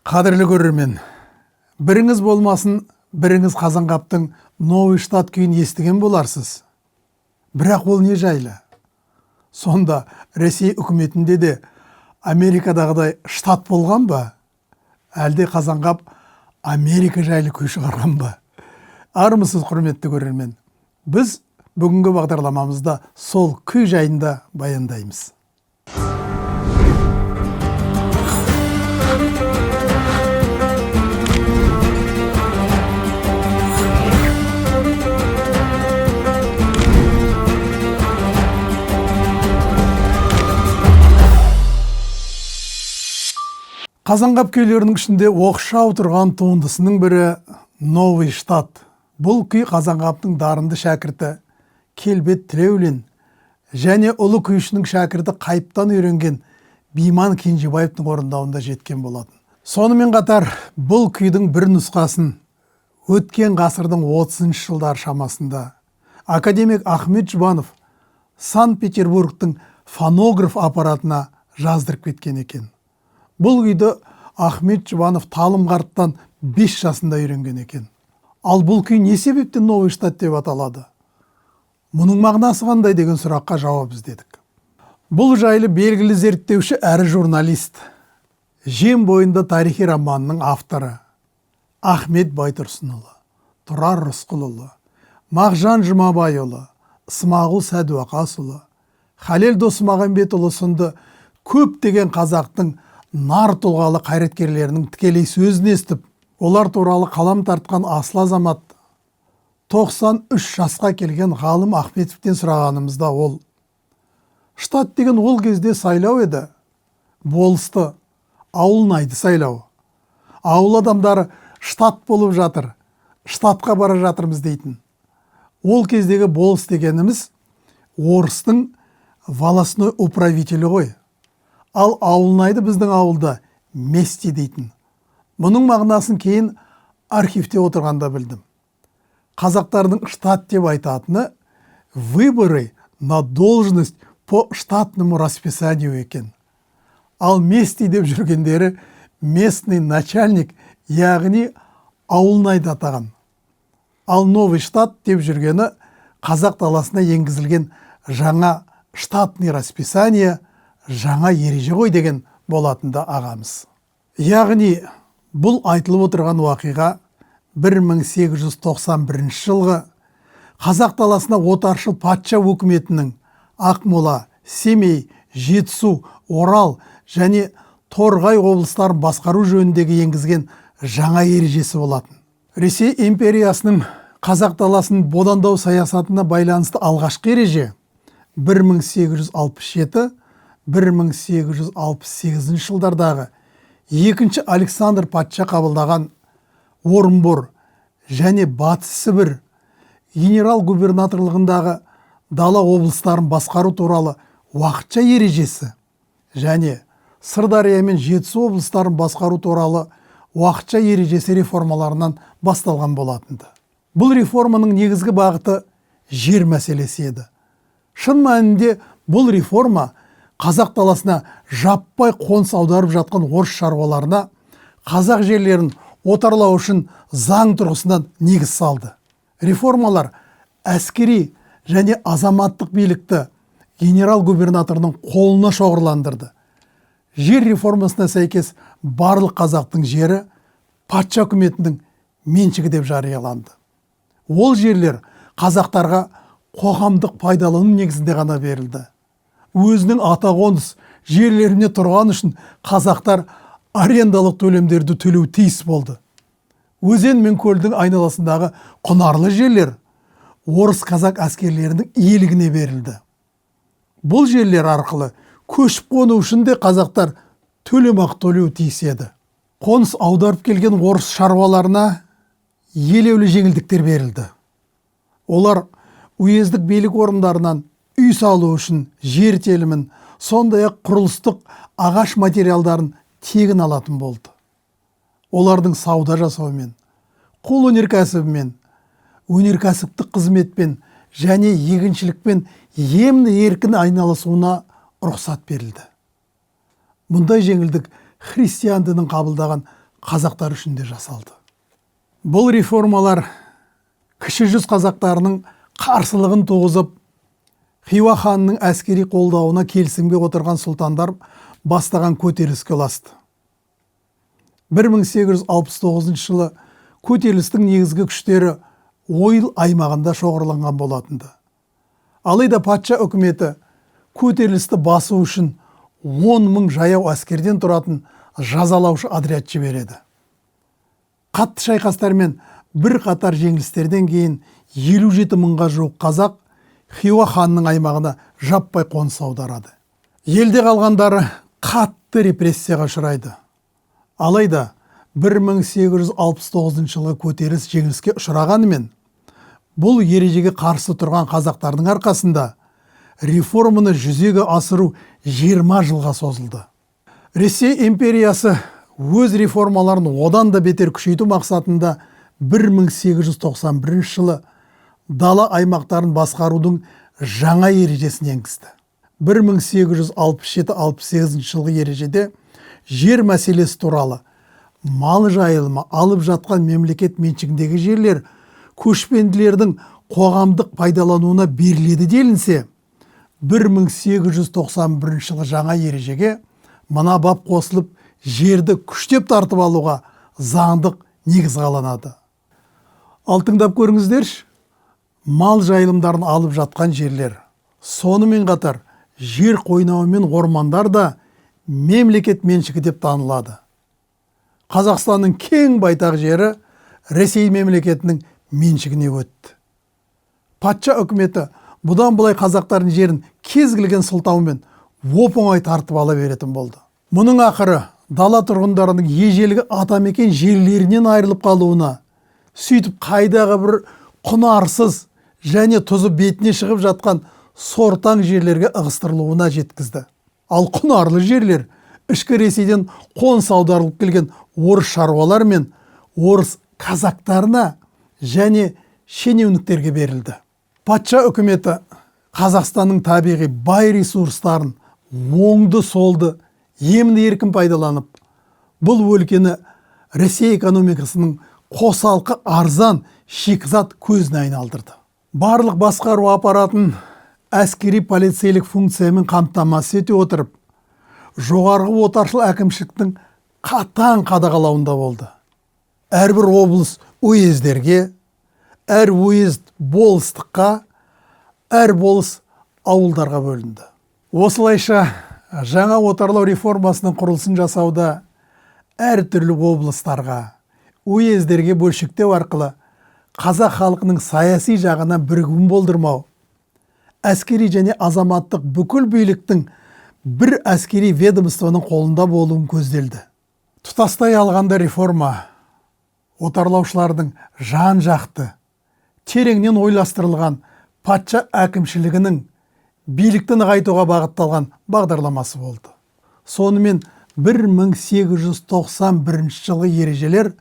Қадірлі көрермен, біріңіз болмасын, біріңіз Қазанғаптың Новый Штат күйін естіген боларсыз. Бірақ ол не жайлы? Сонда Ресей үкіметінде де Америкадағыдай штат болған ба? Әлде Қазанғап Америка жайлы күй шығарған ба? Армысыз, құрметті көрермен? Біз бүгінгі бағдарламамызда сол күй жайында баяндаймыз. Қазанғап күйлерінің ішінде оқшау тұрған туындысының бірі Новый Штат. Бұл күй Қазанғаптың дарынды шәкірті Келбет Тілеулин және ұлы күйшінің шәкірті Қайыптан үйренген Бейман Кенжебаевтың орындауында жеткен болатын. Сонымен қатар бұл күйдің бір нұсқасын өткен ғасырдың 30-шы жылдар шамасында академик Ахмет Жұбанов Санкт-Петербургтың фонограф аппаратына жаздырып кеткен екен. Бұл күйді Ахмет Жұбанов талым қарттан 5 жасында үйренген екен. Ал бұл күй не себептен Новый Штат деп аталады? Мұның мағынасы қандай деген сұраққа жауап іздедік. Бұл жайлы белгілі зерттеуші әрі журналист, Жем бойында тарихи романының авторы Ахмет Байтұрсынұлы, Тұрар Рысқұлұлы, Мағжан Жұмабайұлы, Смағұл Сәдуақасұлы, Халел Досмағамбетұлы сынды көптеген қазақтың нар тұлғалы қайраткерлерінің тікелей сөзін естіп, олар туралы қалам тартқан асыл азамат 93 жасқа келген ғалым Ахметовтен сұрағанымызда ол: штат деген ол кезде сайлау еді, болысты, ауылнайды сайлау. Ауыл адамдары штат болып жатыр, штатқа бара жатырмыз дейтін. Ол кездегі болыс дегеніміз орыстың волостной управителі ғой. Ал ауылнайды біздің ауылда мести дейтін. Мұның мағынасын кейін архивте отырғанда білдім. Қазақтардың штат деп айтатыны выборы на должность по штатному расписанию екен. Ал мести деп жүргендері местный начальник, яғни ауылнайды атаған. Ал Новый Штат деп жүргені қазақ даласына енгізілген жаңа штатный расписание, жаңа ереже ғой деген болатында ағамыз. Яғни бұл айтылып отырған уақиға 1891 жылғы қазақ даласына отаршыл патша өкіметінің Ақмола, Семей, Жетісу, Орал және Торғай облыстарын басқару жөніндегі енгізген жаңа ережесі болатын. Ресей империясының қазақ даласын бодандау саясатына байланысты алғашқы ереже 1867-1868 жылдардағы екінші Александр патша қабылдаған Орынбор және Батыс Сібір генерал-губернаторлығындағы дала облыстарын басқару туралы уақытша ережесі және Сырдария мен Жетісу облыстарын басқару туралы уақытша ережесі реформаларынан басталған болатынды. Бұл реформаның негізгі бағыты жер мәселесі еді. Шын мәнінде бұл реформа қазақ даласына жаппай қоныс аударып жатқан орыс шаруаларына қазақ жерлерін отарлау үшін заң тұрғысынан негіз салды. Реформалар әскери және азаматтық билікті генерал-губернаторының қолына шоғырландырды. Жер реформасына сәйкес барлық қазақтың жері патша үкіметінің меншігі деп жарияланды. Ол жерлер қазақтарға қоғамдық пайдалану негізінде ғана берілді. Өзінің атақоныс жерлеріне тұрған үшін қазақтар арендалық төлемдерді төлеу тиіс болды. Өзен мен көлдің айналасындағы құнарлы жерлер орыс қазақ әскерлерінің иелігіне берілді. Бұл жерлер арқылы көшіп қону үшін де қазақтар төлемақы төлеу тиіс еді. Қоныс аударып келген орыс шаруаларына елеулі жеңілдіктер берілді. Олар уездік билік орындарынан үй салу үшін жер телімін, сондай-ақ құрылыстық ағаш материалдарын тегін алатын болды. Олардың сауда жасаумен, қол өнеркәсібімен, өнеркәсіптік қызметпен және егіншілікпен емін-еркін айналысуына рұқсат берілді. Мұндай жеңілдік христиан дінін қабылдаған қазақтар үшін де жасалды. Бұл реформалар кіші жүз қазақтарының қарсылығын туғызып, Хиуа ханының әскери қолдауына келісімге отырған сұлтандар бастаған көтеріліске ұласты. 1869 жылы көтерілістің негізгі күштері Ойыл аймағында шоғырланған болатынды. Алайда патша үкіметі көтерілісті басу үшін 10 мың жаяу әскерден тұратын жазалаушы отряд жібереді. Қатты шайқастармен бір қатар жеңілістерден кейін 57 мыңға жуық қазақ Хиуа ханның аймағына жаппай қоныс аударады. Елде қалғандары қатты репрессияға ұшырайды. Алайда 1869 жылғы көтеріліс жеңіліске ұшырағанымен, бұл ережеге қарсы тұрған қазақтардың арқасында реформаны жүзеге асыру 20 жылға созылды. Ресей империясы өз реформаларын одан да бетер күшейту мақсатында 1891 жылы дала аймақтарын басқарудың жаңа ережесін енгізді. 1867-68 жылғы ережеде жер мәселесі туралы мал жайылымы алып жатқан мемлекет меншігіндегі жерлер көшпенділердің қоғамдық пайдалануына беріледі делінсе, 1891 жылы жаңа ережеге мына бап қосылып, жерді күштеп тартып алуға заңдық негіз қаланады. Ал тыңдап көріңіздерші, мал жайылымдарын алып жатқан жерлер, сонымен қатар жер қойнауы мен ормандар да мемлекет меншігі деп танылады. Қазақстанның кең байтақ жері Ресей мемлекетінің меншігіне өтті. Патша үкіметі бұдан былай қазақтардың жерін кез келген сылтаумен оп-оңай тартып ала беретін болды. Мұның ақыры дала тұрғындарының ежелгі атамекен жерлерінен айырылып қалуына, сөйтіп қайдағы бір құнарсыз және тұзы бетіне шығып жатқан сортаң жерлерге ығыстырылуына жеткізді. Ал құнарлы жерлер ішкі Ресейден қоныс аударылып келген орыс шаруалар мен орыс казактарына және шенеуніктерге берілді. Патша үкіметі Қазақстанның табиғи бай ресурстарын оңды солды емді еркін пайдаланып, бұл өлкені Ресей экономикасының қосалқы арзан шикізат көзіне айналдырды. Барлық басқару аппаратын әскери полицейлік функциямен қамтамасыз ете отырып, жоғарғы отаршыл әкімшіліктің қатаң қадағалауында болды. Әрбір облыс уездерге, әр уезд болыстыққа, әр болыс ауылдарға бөлінді. Осылайша жаңа отарлау реформасының құрылысын жасауда әртүрлі облыстарға, уездерге бөлшектеу арқылы қазақ халқының саяси жағына бірігуін болдырмау, әскери және азаматтық бүкіл биліктің бір әскери ведомствоның қолында болуын көзделді. Тұтастай алғанда реформа отарлаушылардың жан-жақты, тереңнен ойластырылған патша әкімшілігінің билікті нығайтуға бағытталған бағдарламасы болды. Сонымен 1891 жылғы ережелер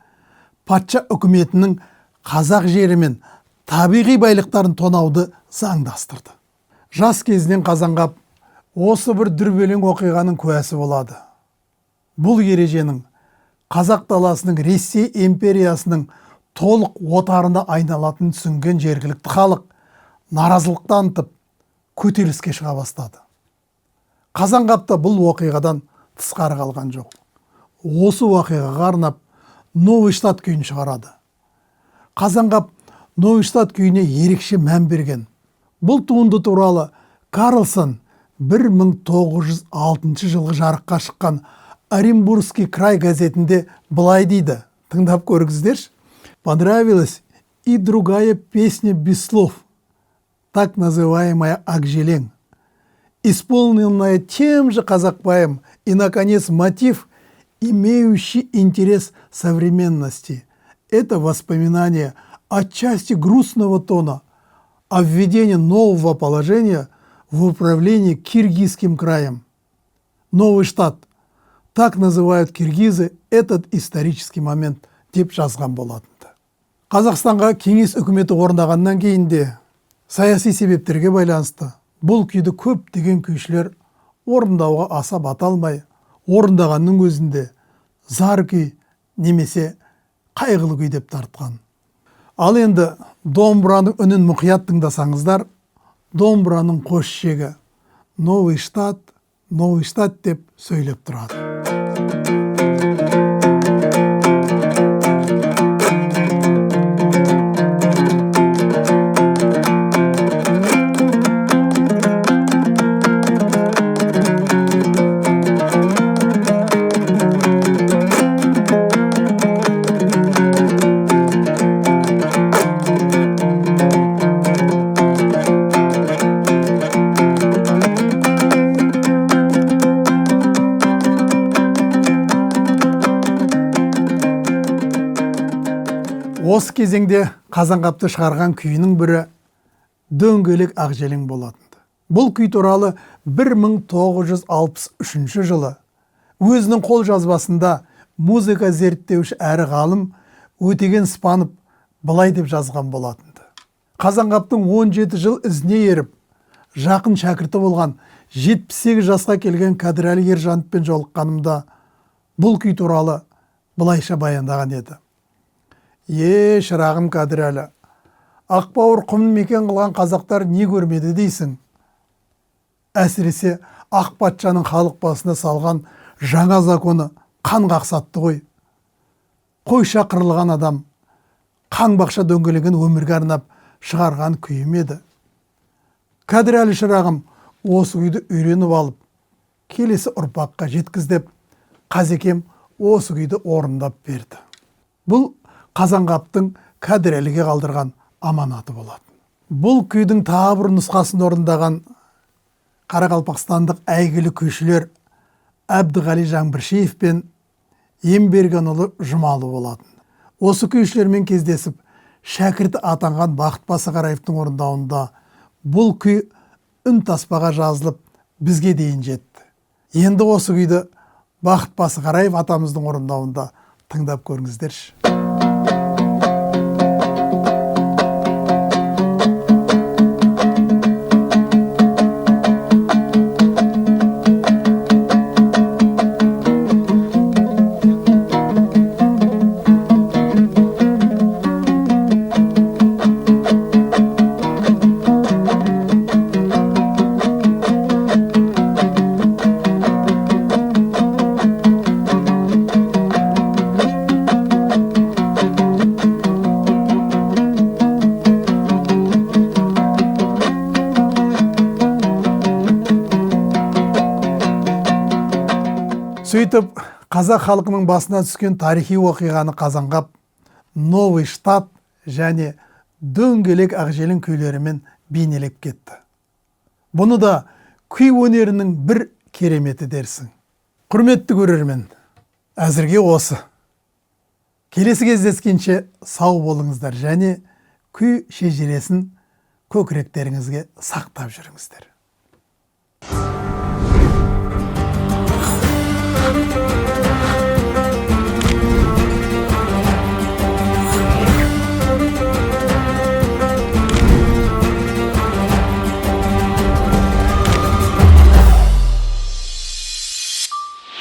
патша үкіметінің қазақ жері мен табиғи байлықтарын тонауды заңдастырды. Жас кезінен Қазанғап осы бір дүрбелең оқиғаның куәсі болады. Бұл ереженің қазақ даласының Ресей империясының толық отарына айналатын түсінген жергілікті халық наразылық танытып, көтеріліске шыға бастады. Қазанғапта бұл оқиғадан тысқары қалған жоқ. Осы оқиғаға арнап Новый штат күйін шығарады. Қазанғап Новый штат күйіне ерекше мән берген. Бұл туынды туралы Карлсон 1906 жылғы жарыққа шыққан Оренбургский край газетінде былай дейді. Тыңдап көріңіздерші. Понравилась и другая песня без слов, так называемая «Акжелең», исполненная тем же Казакбаем, и, наконец, мотив, имеющий интерес современности. Это воспоминание отчасти грустного тона о введении нового положения в управлении Киргизским краем. Новый штат, так называют киргизы этот исторический момент, деп жазған болатынды. Қазақстанға кеңес үкіметі орнағаннан кейін де саяси себептерге байланысты бұл күйді көп деген күйшілер орындауға аса бата алмай, орындағанның өзінде зар күй немесе қайғылы күй деп тартқан. Ал енді домбыраның үнін мұқият тыңдасаңыздар, домбыраның қос шегі Новый штат, Новый штат деп сөйлеп тұрады. Осы кезеңде Қазанғапты шығарған күйінің бірі Дөңгелек Ақжелең болатынды. Бұл күй туралы 1963 жылы өзінің қолжазбасында музыка зерттеуші әрі ғалым Өтеген Спанов былай деп жазған болатынды. Қазанғаптың 17 жыл ізіне еріп, жақын шәкірті болған 78 жасқа келген Қадірәлі Ержановпен жолыққанымда бұл күй туралы былайша баяндаған еді. Шырағым Қадірәлі, ақбауыр құмын мекен қылған қазақтар не көрмеді дейсің? Әсіресе ақ патшаның халық басына салған жаңа законы қан қақсатты ғой. Қойша қырылған адам, қан бақша дөңгелеген өмірге арнап шығарған күйім еді. Қадірәлі шырағым, осы күйді үйреніп алып, келесі ұрпаққа жеткіз деп, Қазекем осы күйді орындап берді. Бұл Қазанғаптың Қадірәліге қалдырған аманаты болатын. Бұл күйдің тағы бір нұсқасын орындаған Қарақалпақстандық әйгілі күйшілер Әбдіғали Жаңбыршиев пен Ембергенұлы Жұмалы болатын. Осы күйшілермен кездесіп, шәкірті атанған Бақыт Басықараевтың орындауында бұл күй үн таспаға жазылып, бізге дейін жетті. Енді осы күйді Бақыт Басықараев атамыздың орындауында тыңдап көріңіздерші. Сөйтіп, қазақ халқының басына түскен тарихи оқиғаны Қазанғап, Новый штат және Дөңгелек Ақжелең күйлерімен бейнелеп кетті. Бұны да күй өнерінің бір кереметі дерсің. Құрметті көрермен, әзірге осы. Келесі кездескенше сау болыңыздар және күй шежіресін көкіректеріңізге сақтап жүріңіздер.